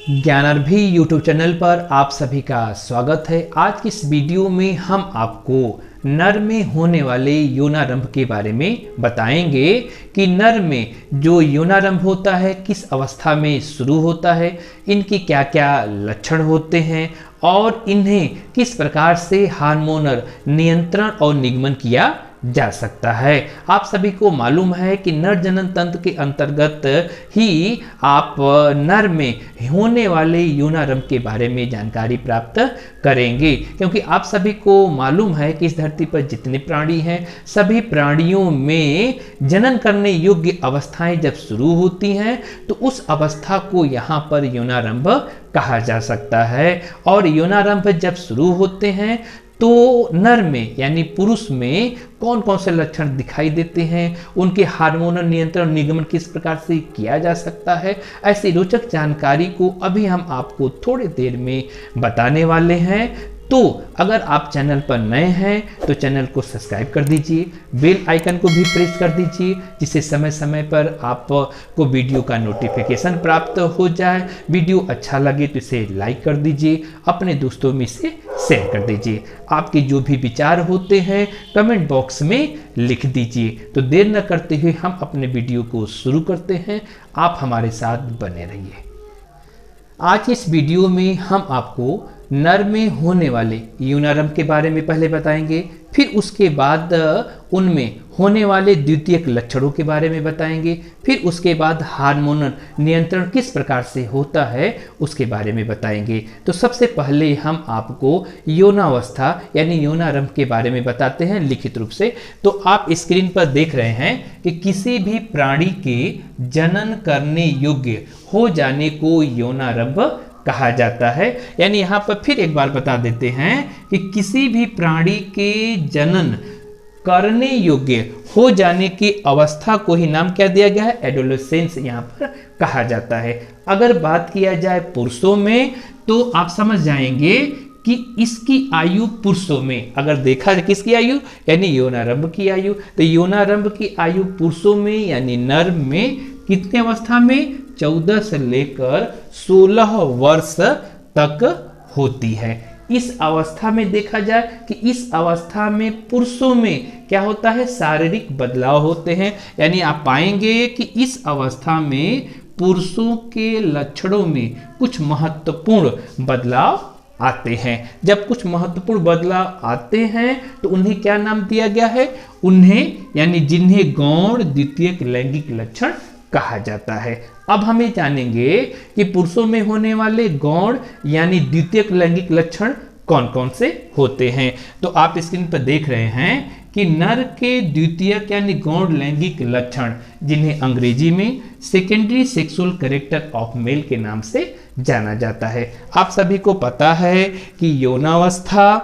ज्ञानार्भी YouTube channel पर आप सभी का स्वागत है। आज की इस वीडियो में हम आपको नर में होने वाले यौनारंभ के बारे में बताएंगे कि नर में जो यौनारंभ होता है किस अवस्था में शुरू होता है, इनकी क्या क्या लक्षण होते हैं और इन्हें किस प्रकार से हार्मोनल नियंत्रण और निगमन किया जा सकता है। आप सभी को मालूम है कि नर जनन तंत्र के अंतर्गत ही आप नर में होने वाले यौनारंभ के बारे में जानकारी प्राप्त करेंगे, क्योंकि आप सभी को मालूम है कि इस धरती पर जितने प्राणी हैं सभी प्राणियों में जनन करने योग्य अवस्थाएं जब शुरू होती हैं तो उस अवस्था को यहाँ पर यौनारंभ कहा जा सकता है। और यौनारंभ जब शुरू होते हैं तो नर में यानी पुरुष में कौन कौन से लक्षण दिखाई देते हैं, उनके हार्मोनल नियंत्रण निगमन किस प्रकार से किया जा सकता है, ऐसी रोचक जानकारी को अभी हम आपको थोड़ी देर में बताने वाले हैं। तो अगर आप चैनल पर नए हैं तो चैनल को सब्सक्राइब कर दीजिए, बेल आइकन को भी प्रेस कर दीजिए जिससे समय समय पर आपको वीडियो का नोटिफिकेशन प्राप्त हो जाए। वीडियो अच्छा लगे तो इसे लाइक कर दीजिए, अपने दोस्तों में इसे शेयर कर दीजिए। आपके जो भी विचार होते हैं कमेंट बॉक्स में लिख दीजिए। तो देर न करते हुए हम अपने वीडियो को शुरू करते हैं, आप हमारे साथ बने रहिए। आज इस वीडियो में हम आपको नर में होने वाले यौनारंभ के बारे में पहले बताएंगे, फिर उसके बाद उनमें होने वाले द्वितीयक लक्षणों के बारे में बताएंगे, फिर उसके बाद हार्मोनल नियंत्रण किस प्रकार से होता है उसके बारे में बताएंगे। तो सबसे पहले हम आपको यौनावस्था यानी यौनारंभ के बारे में बताते हैं लिखित रूप से। तो आप स्क्रीन पर देख रहे हैं कि किसी भी प्राणी के जनन करने योग्य हो जाने को यौनारंभ कहा जाता है। यानी यहाँ पर फिर एक बार बता देते हैं कि किसी भी प्राणी के जनन करने योग्य हो जाने की अवस्था को ही नाम क्या दिया गया है, एडोलेसेंस यहाँ पर कहा जाता है। अगर बात किया जाए पुरुषों में तो आप समझ जाएंगे कि इसकी आयु पुरुषों में अगर देखा जाए किसकी आयु यानी यौनारंभ की आयु, तो यौनारंभ की आयु पुरुषों में यानी नर में कितने अवस्था में 14 से लेकर 16 वर्ष तक होती है। इस अवस्था में देखा जाए कि इस अवस्था में पुरुषों में क्या होता है, शारीरिक बदलाव होते हैं। यानी आप पाएंगे कि इस अवस्था में पुरुषों के लक्षणों में कुछ महत्वपूर्ण बदलाव आते हैं। जब कुछ महत्वपूर्ण बदलाव आते हैं तो उन्हें क्या नाम दिया गया है, उन्हें यानी जिन्हें गौण द्वितीयक लैंगिक लक्षण कहा जाता है। अब हमें जानेंगे कि पुरुषों में होने वाले गौण यानी द्वितीयक लैंगिक लक्षण कौन कौन से होते हैं। तो आप स्क्रीन पर देख रहे हैं कि नर के द्वितीयक यानी गौण लैंगिक लक्षण जिन्हें अंग्रेजी में secondary sexual character of male के नाम से जाना जाता है। आप सभी को पता है कि यौनावस्था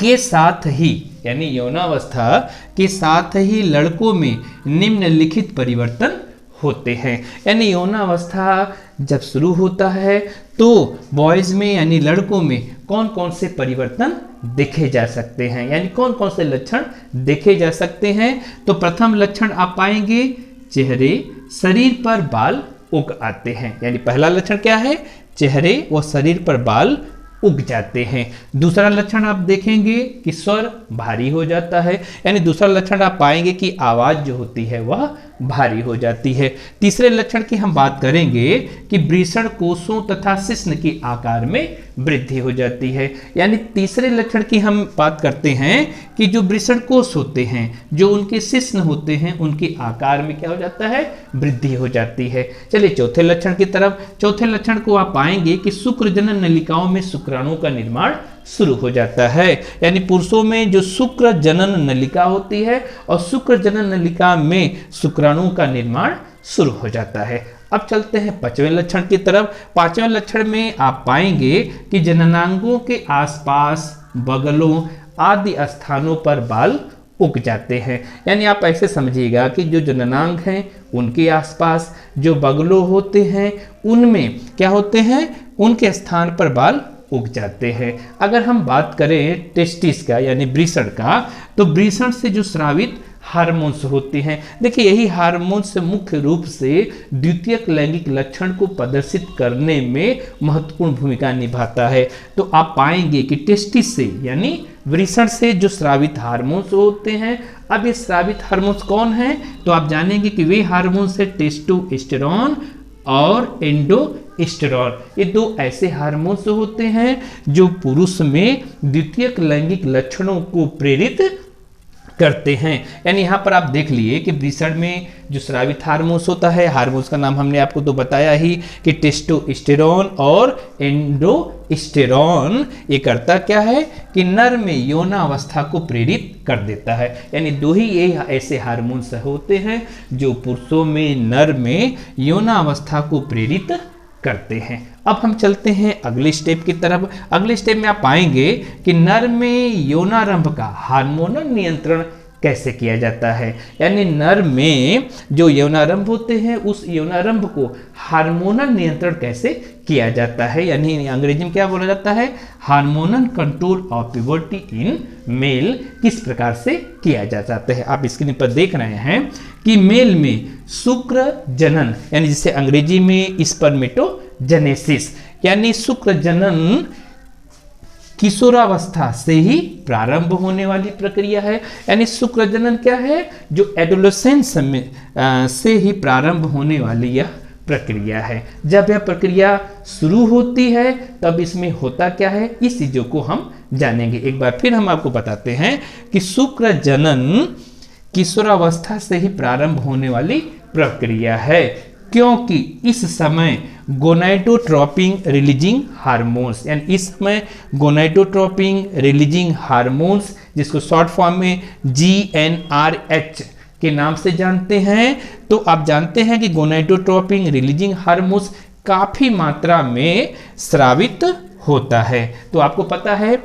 के साथ ही यानी यौनावस्था के साथ ही लड़कों में निम्नलिखित परिवर्तन होते हैं। यानी यौनावस्था जब शुरू होता है तो बॉयज में यानी लड़कों में कौन कौन से परिवर्तन देखे जा सकते हैं, यानी कौन कौन से लक्षण देखे जा सकते हैं। तो प्रथम लक्षण आप पाएंगे चेहरे शरीर पर बाल उग आते हैं। यानी पहला लक्षण क्या है, चेहरे व शरीर पर बाल उग जाते हैं। दूसरा लक्षण आप देखेंगे कि स्वर भारी हो जाता है। यानी दूसरा लक्षण आप पाएंगे कि आवाज जो होती है वह भारी हो जाती है। तीसरे लक्षण की हम बात करेंगे कि वृषण कोषों तथा शिश्न के आकार में वृद्धि हो जाती है। यानी तीसरे लक्षण की हम बात करते हैं कि जो वृषण कोष होते हैं, जो उनके शिश्न होते हैं, उनके आकार में क्या हो जाता है, वृद्धि हो जाती है। चलिए चौथे लक्षण की तरफ। चौथे लक्षण को आप पाएंगे कि शुक्र जनन नलिकाओं में शुक्राणु का निर्माण शुरू हो जाता है। यानी पुरुषों में जो शुक्र जनन नलिका होती है और शुक्र जनन नलिका में शुक्राणु का निर्माण शुरू हो जाता है। अब चलते हैं पांचवें लक्षण की तरफ। पांचवें लक्षण में आप पाएंगे कि जननांगों के आसपास बगलों आदि स्थानों पर बाल उग जाते हैं। यानी आप ऐसे समझिएगा कि जो जननांग हैं उनके आसपास जो बगलों होते हैं उनमें क्या होते हैं, उनके स्थान पर बाल उग जाते हैं। अगर हम बात करें टेस्टिस का यानी वृषण का, तो वृषण से जो स्रावित हार्मोन्स होते हैं। देखिए यही हार्मोन्स मुख्य रूप से द्वितीयक लैंगिक लक्षण को प्रदर्शित करने में महत्वपूर्ण भूमिका निभाता है। तो आप पाएंगे कि टेस्टिस से यानी वृषण से जो स्रावित हार्मोन्स होते हैं, अब ये स्रावित हार्मोन्स कौन हैं, तो आप जानेंगे कि वे हार्मोन्स है टेस्टोस्टेरोन और एंडोस्टेरोन। ये दो ऐसे हार्मोन्स होते हैं जो पुरुष में द्वितीयक लैंगिक लक्षणों को प्रेरित करते हैं। यानी यहाँ पर आप देख लिए कि वृषण में जो स्रावित हार्मोन्स होता है, हार्मोन्स का नाम हमने आपको तो बताया ही कि टेस्टोस्टेरोन और एंडोस्टेरोन, ये करता क्या है कि नर में यौनावस्था को प्रेरित कर देता है। यानी दो ही ये ऐसे हार्मोन्स होते हैं जो पुरुषों में नर में यौनावस्था को प्रेरित करते हैं। अब हम चलते हैं अगले स्टेप की तरफ। अगले स्टेप में आप पाएंगे कि नर में यौनारंभ का हार्मोनल नियंत्रण कैसे किया जाता है। यानी नर में जो यौनारंभ होते हैं उस यौनारंभ को हार्मोनल नियंत्रण कैसे किया जाता है, यानी अंग्रेजी में क्या बोला जाता है, hormonal control of puberty in male किस प्रकार से किया जा सकता है। आप स्क्रीन पर देख रहे हैं कि मेल में शुक्र जनन यानी जिसे अंग्रेजी में स्पर्मेटोजेनेसिस यानी शुक्र जनन किशोरावस्था से ही प्रारंभ होने वाली प्रक्रिया है। यानी शुक्र जनन क्या है, जो एडोलेसेंस में से ही प्रारंभ होने वाली यह प्रक्रिया है। जब यह प्रक्रिया शुरू होती है तब इसमें होता क्या है, इस चीजों को हम जानेंगे। एक बार फिर हम आपको बताते हैं कि शुक्र जनन किशोरावस्था से ही प्रारंभ होने वाली प्रक्रिया है, क्योंकि इस समय गोनाडोट्रोपिन रिलीजिंग हार्मोन्स यानी इस समय गोनाडोट्रोपिन रिलीजिंग हार्मोन्स जिसको शॉर्ट फॉर्म में GnRH के नाम से जानते हैं। तो आप जानते हैं कि गोनाडोट्रोपिन रिलीजिंग हार्मोन्स काफी मात्रा में स्रावित होता है। तो आपको पता है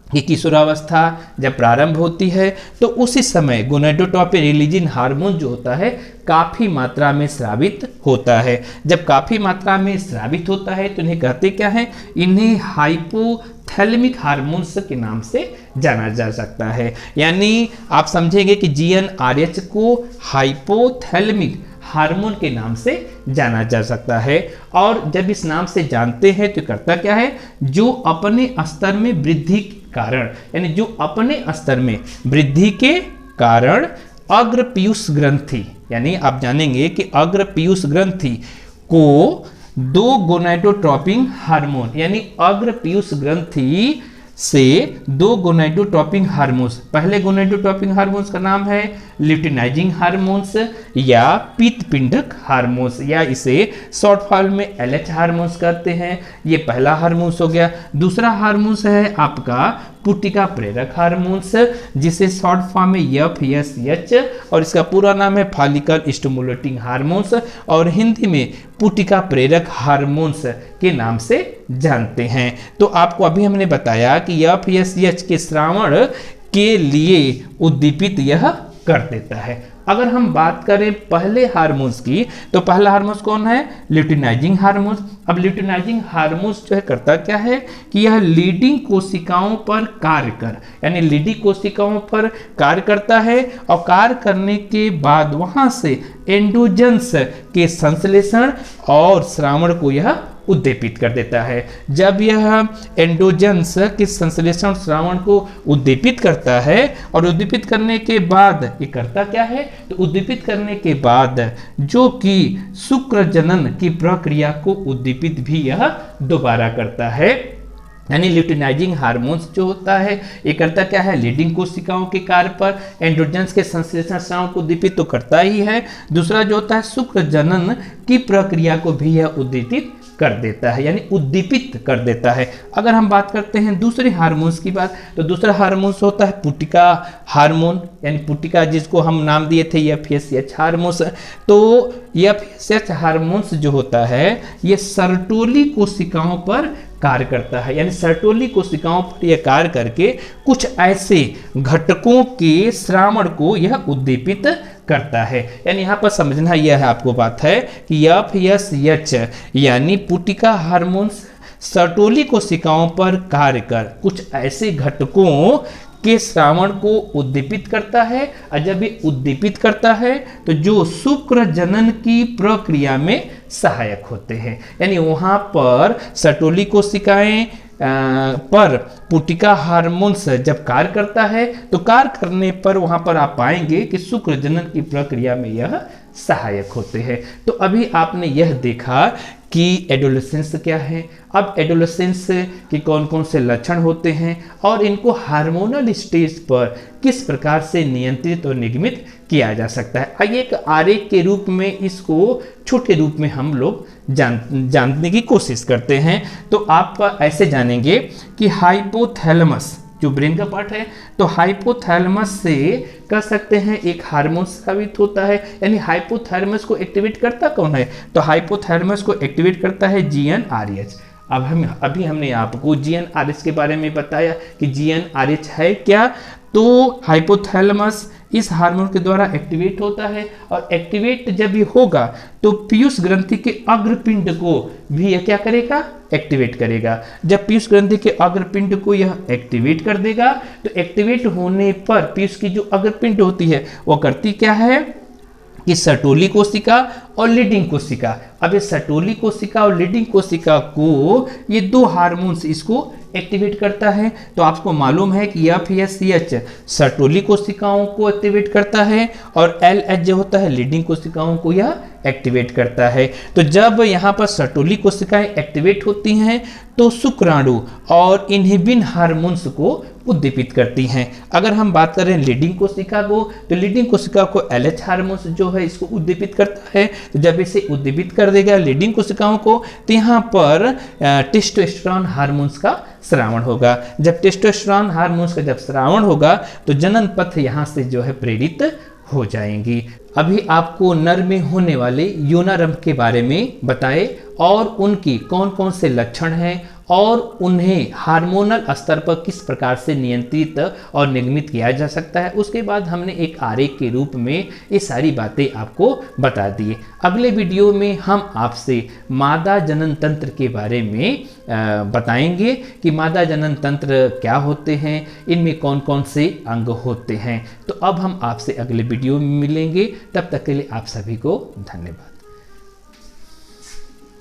कि किशोरावस्था जब प्रारंभ होती है तो उसी समय गोनाडोट्रोपिन रिलीजिंग हार्मोन जो होता है काफ़ी मात्रा में स्रावित होता है। जब काफ़ी मात्रा में स्रावित होता है तो इन्हें कहते क्या हैं, इन्हें हाइपोथैलेमिक हार्मोन्स के नाम से जाना जा सकता है। यानी आप समझेंगे कि GnRH को हाइपोथैलेमिक हार्मोन के नाम से जाना जा सकता है। और जब इस नाम से जानते हैं तो करता क्या है, जो अपने स्तर में वृद्धि के कारण यानी जो अपने स्तर में वृद्धि के कारण अग्रपीयूष ग्रंथि यानी आप जानेंगे कि अग्रपीयूष ग्रंथि को दो गोनाडोट्रोपिन हार्मोन यानी अग्रपीयूष ग्रंथि से दो गोनाडोट्रोपिन हार्मोन्स, पहले गोनाडोट्रोपिन हार्मोन्स का नाम है ल्यूटिनाइजिंग हार्मोन्स या पीतपिंडक हार्मोन्स या इसे शॉर्ट फॉर्म में LH हार्मोन्स कहते हैं। ये पहला हार्मोन्स हो गया। दूसरा हार्मोन्स है आपका पुटिका प्रेरक हार्मोन्स जिसे शॉर्ट फॉर्म में FSH और इसका पूरा नाम है फॉलिकल स्टिमुलेटिंग हार्मोन्स और हिंदी में पुटिका प्रेरक हार्मोन्स के नाम से जानते हैं। तो आपको अभी हमने बताया कि FSH के श्रावण के लिए उद्दीपित यह कर देता है। अगर हम बात करें पहले हार्मोन्स की तो पहला हार्मोन्स कौन है, ल्यूटिनाइजिंग हार्मोन्स। अब ल्यूटिनाइजिंग हार्मोन्स जो है करता क्या है कि यह लीडिंग कोशिकाओं पर कार्य कर यानी लीडिंग कोशिकाओं पर कार्य करता है और कार्य करने के बाद वहां से एंडोजन्स के संश्लेषण और श्रावण को यह उद्दीपित कर देता है। जब यह एंडोजन्स के संश्लेषण श्रावण को उद्दीपित करता है और उद्दीपित करने के बाद ये करता क्या है, तो उद्दीपित करने के बाद जो कि शुक्र जनन की प्रक्रिया को उद्दीपित भी यह दोबारा करता है। यानी ल्यूटिनाइजिंग हार्मोन्स जो होता है ये करता क्या है, लीडिंग कोशिकाओं के कार्य पर एंड्रोजन्स के संश्लेषण श्रावण को उद्दीपित तो करता ही है। दूसरा जो होता है शुक्र जनन की प्रक्रिया को भी यह उद्दीपित कर देता है यानी उद्दीपित कर देता है। अगर हम बात करते हैं दूसरे हार्मोन्स की बात तो दूसरा हार्मोन्स होता है पुटिका हार्मोन यानी पुटिका जिसको हम नाम दिए थे FSH हार्मोन्स। तो FSH हार्मोन्स जो होता है ये सर्टोली कोशिकाओं पर कार्य करता है यानी सर्टोली कोशिकाओं पर यह कार्य करके कुछ ऐसे घटकों के श्रावण को यह उद्दीपित करता है। यानी यहाँ पर समझना यह है आपको बात है कि FSH यानी पुटिका हार्मोन्स सर्टोली कोशिकाओं पर कार्य कर कुछ ऐसे घटकों के श्रावण को उद्दीपित करता है, और जब ये उद्दीपित करता है तो जो शुक्र जनन की प्रक्रिया में सहायक होते हैं। यानी वहाँ पर सर्टोली कोशिकाएं पर पुटिका हार्मोन्स जब कार्य करता है तो कार्य करने पर वहां पर आप पाएंगे कि शुक्र जनन की प्रक्रिया में यह सहायक होते हैं। तो अभी आपने यह देखा कि एडोलेसेंस क्या है। अब एडोलेसेंस के कौन कौन से लक्षण होते हैं और इनको हार्मोनल स्टेज पर किस प्रकार से नियंत्रित और निगमित किया जा सकता है। आइए एक आरेख के रूप में इसको छोटे रूप में हम लोग जानने की कोशिश करते हैं। तो आप ऐसे जानेंगे कि हाइपोथैलेमस जो ब्रेन का पार्ट है, तो हाइपोथैलेमस से कह सकते हैं एक हार्मोन साबित होता है। यानी हाइपोथैलेमस को एक्टिवेट करता कौन है, तो हाइपोथैलेमस को एक्टिवेट करता है GnRH। अब अभी हमने आपको GnRH के बारे में बताया कि GnRH है क्या। तो हाइपोथैलेमस इस हार्मोन के द्वारा एक्टिवेट होता है, और एक्टिवेट जब भी होगा तो पीयूष ग्रंथि के अग्रपिंड को भी यह क्या करेगा, एक्टिवेट करेगा। जब पीयूष ग्रंथि के अग्रपिंड को यह एक्टिवेट कर देगा तो एक्टिवेट होने पर पीयूष की जो अग्रपिंड होती है वो करती क्या है कि सर्टोली कोशिका और लीडिंग कोशिका, अब ये सर्टोली कोशिका और लीडिंग कोशिका को ये दो हार्मोन्स इसको एक्टिवेट करता है। तो आपको मालूम है कि FSH सर्टोली कोशिकाओं को एक्टिवेट करता है और LH जो होता है लीडिंग कोशिकाओं को यह एक्टिवेट करता है। तो जब यहाँ पर सर्टोली कोशिकाएं एक्टिवेट होती हैं तो शुक्राणु और इन्हिबिन हार्मोन्स को उद्दीपित करती हैं। अगर हम बात करें लीडिंग कोशिका को, तो लीडिंग कोशिका को LH हार्मोन्स जो है इसको उद्दीपित करता है। तो जब इसे उद्दीपित कर देगा लीडिंग कोशिकाओं को, तो यहाँ पर टेस्टोस्टेरोन हार्मोन्स का श्रावण होगा। जब टेस्टोस्टेरोन हार्मोन्स का जब श्रावण होगा तो जनन पथ यहाँ से जो है प्रेरित हो जाएंगी। अभी आपको नर में होने वाले यौनारंभ के बारे में बताए और उनकी कौन कौन से लक्षण हैं और उन्हें हार्मोनल स्तर पर किस प्रकार से नियंत्रित और निगमित किया जा सकता है। उसके बाद हमने एक आरेख के रूप में ये सारी बातें आपको बता दी। अगले वीडियो में हम आपसे मादा जनन तंत्र के बारे में बताएंगे कि मादा जनन तंत्र क्या होते हैं, इनमें कौन कौन से अंग होते हैं। तो अब हम आपसे अगले वीडियो में मिलेंगे, तब तक के लिए आप सभी को धन्यवाद।